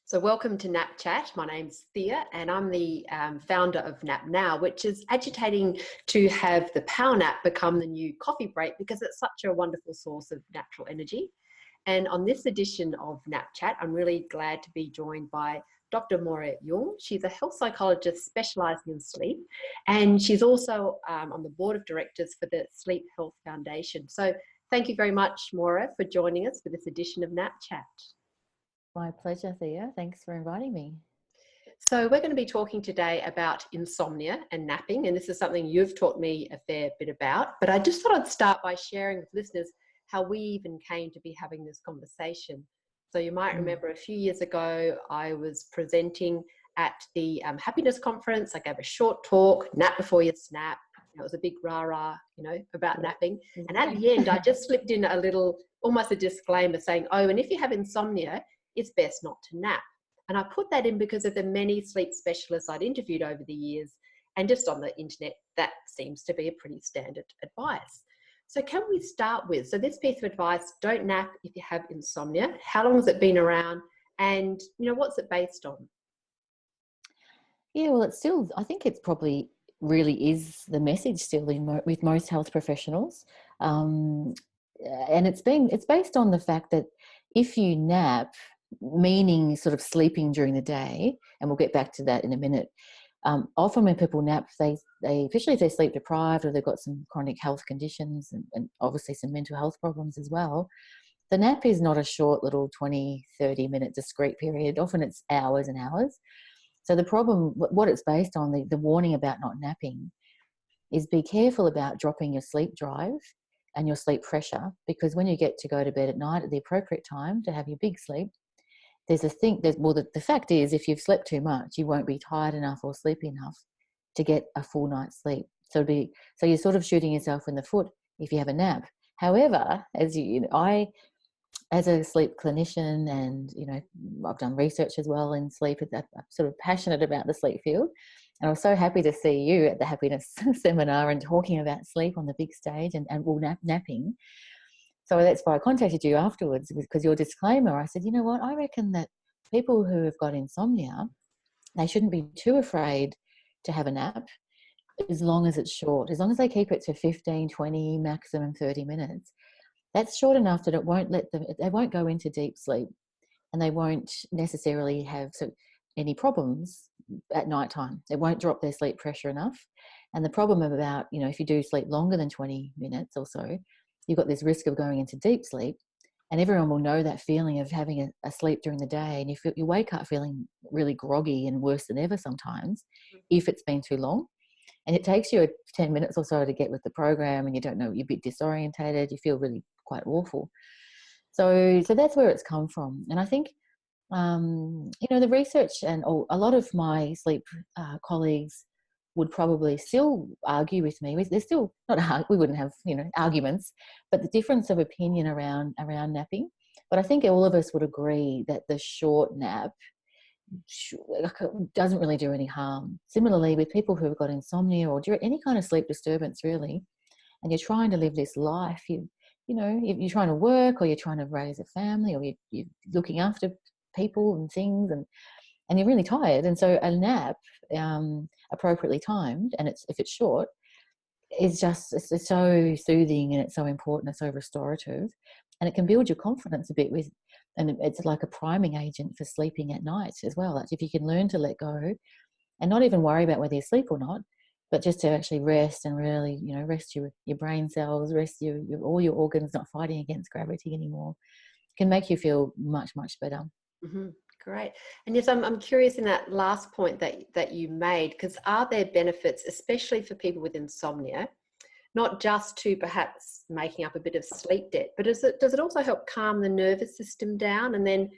So welcome to Nap Chat. My name's Thea and I'm the founder of Nap Now, which is agitating to have the power nap become the new coffee break because it's such a wonderful source of natural energy. And on this edition of Nap Chat, I'm really glad to be joined by Dr Moria Junge. She's a health psychologist specialising in sleep, and she's also on the board of directors for the Sleep Health Foundation. So thank you very much, Moira, for joining us for this edition of Nap Chat. My pleasure, Thea. Thanks for inviting me. So we're going to be talking today about insomnia and napping, and this is something you've taught me a fair bit about, but I just thought I'd start by sharing with listeners how we even came to be having this conversation. So you might remember a few years ago, I was presenting at the happiness conference. I gave a short talk, nap before you snap. It was a big rah-rah, about napping. And at the end, I just slipped in a little, almost a disclaimer saying, oh, and if you have insomnia, it's best not to nap. And I put that in because of the many sleep specialists I'd interviewed over the years, and just on the internet, that seems to be a pretty standard advice. So can we start with, so this piece of advice, don't nap if you have insomnia. How long has it been around, and what's it based on? Yeah, well, it's still, I think it's probably really is the message still with most health professionals. And it's based on the fact that if you nap, meaning sort of sleeping during the day, and we'll get back to that in a minute. Often when people nap, they especially if they're sleep deprived or they've got some chronic health conditions and obviously some mental health problems as well, the nap is not a short little 20, 30-minute discrete period. Often it's hours and hours. So the problem, what it's based on, the warning about not napping, is be careful about dropping your sleep drive and your sleep pressure, because when you get to go to bed at night at the appropriate time to have your big sleep, the fact is, if you've slept too much, you won't be tired enough or sleepy enough to get a full night's sleep. So you're sort of shooting yourself in the foot if you have a nap. However, as a sleep clinician, and I've done research as well in sleep, I'm sort of passionate about the sleep field, and I was so happy to see you at the happiness seminar and talking about sleep on the big stage and napping. So that's why I contacted you afterwards, because your disclaimer, I said, you know what, I reckon that people who have got insomnia, they shouldn't be too afraid to have a nap as long as it's short. As long as they keep it to 15, 20, maximum 30 minutes, that's short enough that they won't go into deep sleep, and they won't necessarily have any problems at night time. They won't drop their sleep pressure enough. And the problem about, if you do sleep longer than 20 minutes or so, you've got this risk of going into deep sleep, and everyone will know that feeling of having a sleep during the day, and you wake up feeling really groggy and worse than ever sometimes if it's been too long. And it takes you 10 minutes or so to get with the program, and you don't know, you're a bit disorientated, you feel really quite awful. So that's where it's come from. And I think, the research, and a lot of my sleep colleagues would probably still argue with me. They're still we wouldn't have, arguments, but the difference of opinion around napping. But I think all of us would agree that the short nap doesn't really do any harm. Similarly, with people who have got insomnia or any kind of sleep disturbance, really, and you're trying to live this life, if you're trying to work, or you're trying to raise a family, or you're looking after people and things, and you're really tired, and so a nap, appropriately timed, and if it's short, it's so soothing, and it's so important, it's so restorative, and it can build your confidence a bit and it's like a priming agent for sleeping at night as well. Like if you can learn to let go and not even worry about whether you sleep or not, but just to actually rest and really, rest your brain cells, rest all your organs, not fighting against gravity anymore, can make you feel much, much better. Mm-hmm. Great. And yes, I'm curious in that last point that you made, because are there benefits, especially for people with insomnia, not just to perhaps making up a bit of sleep debt, but does it also help calm the nervous system down, and then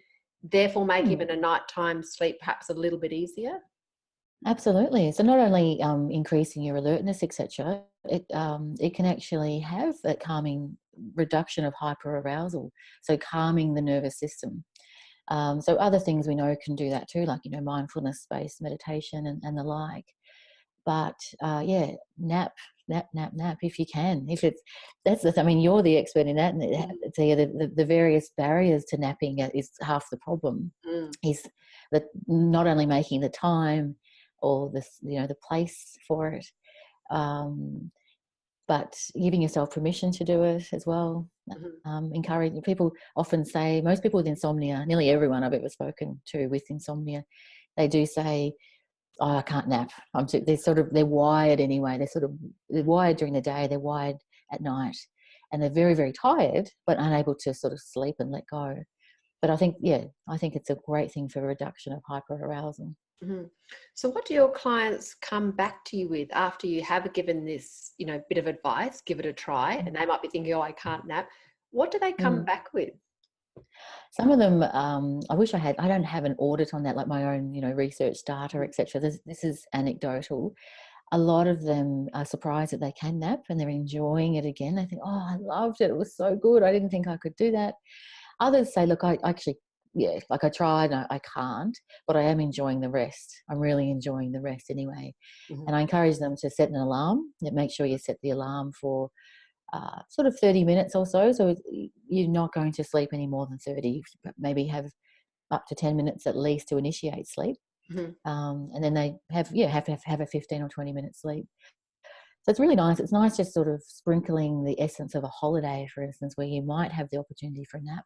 therefore make even a nighttime sleep perhaps a little bit easier? Absolutely. So not only increasing your alertness, etc., it can actually have that calming reduction of hyperarousal, so calming the nervous system. So other things we know can do that too, like mindfulness-based meditation and the like. But nap nap if you can. If it's I mean, you're the expert in that, and the various barriers to napping is half the problem. Is that not only making the time or the place for it, but giving yourself permission to do it as well. Encouraging people often say, most people with insomnia, nearly everyone I've ever spoken to with insomnia, they do say, "Oh, I can't nap. They're wired anyway. They're wired during the day. They're wired at night, and they're very, very tired, but unable to sort of sleep and let go." But I think it's a great thing for reduction of hyperarousal. So what do your clients come back to you with after you have given this, bit of advice, give it a try, and they might be thinking, "Oh, I can't nap." What do they come back with? Some of them, I wish I don't have an audit on that, like my own, research data, etc. This is anecdotal. A lot of them are surprised that they can nap and they're enjoying it again. They think, "Oh, I loved it. It was so good. I didn't think I could do that." Others say, "Look, I actually, like I tried, I can't, but I am enjoying the rest. I'm really enjoying the rest anyway." And I encourage them to set an alarm. Make sure you set the alarm for sort of 30 minutes or so. So you're not going to sleep any more than 30, maybe have up to 10 minutes at least to initiate sleep. And then they have to have a 15 or 20 minute sleep. So it's really nice. It's nice just sort of sprinkling the essence of a holiday, for instance, where you might have the opportunity for a nap,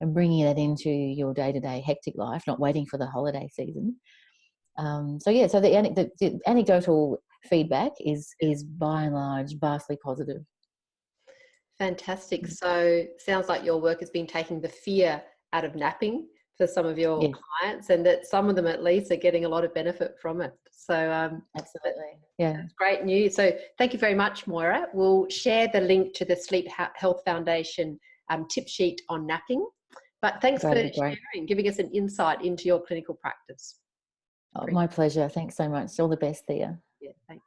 and bringing that into your day-to-day hectic life, not waiting for the holiday season. So the anecdotal feedback is by and large vastly positive. Fantastic. So sounds like your work has been taking the fear out of napping for some of your clients, and that some of them at least are getting a lot of benefit from it. So absolutely, that's great news. So thank you very much, Moira. We'll share the link to the Sleep Health Foundation tip sheet on napping. But thanks for sharing, giving us an insight into your clinical practice. Oh, my pleasure. Thanks so much. All the best, Thea. Yeah, thanks.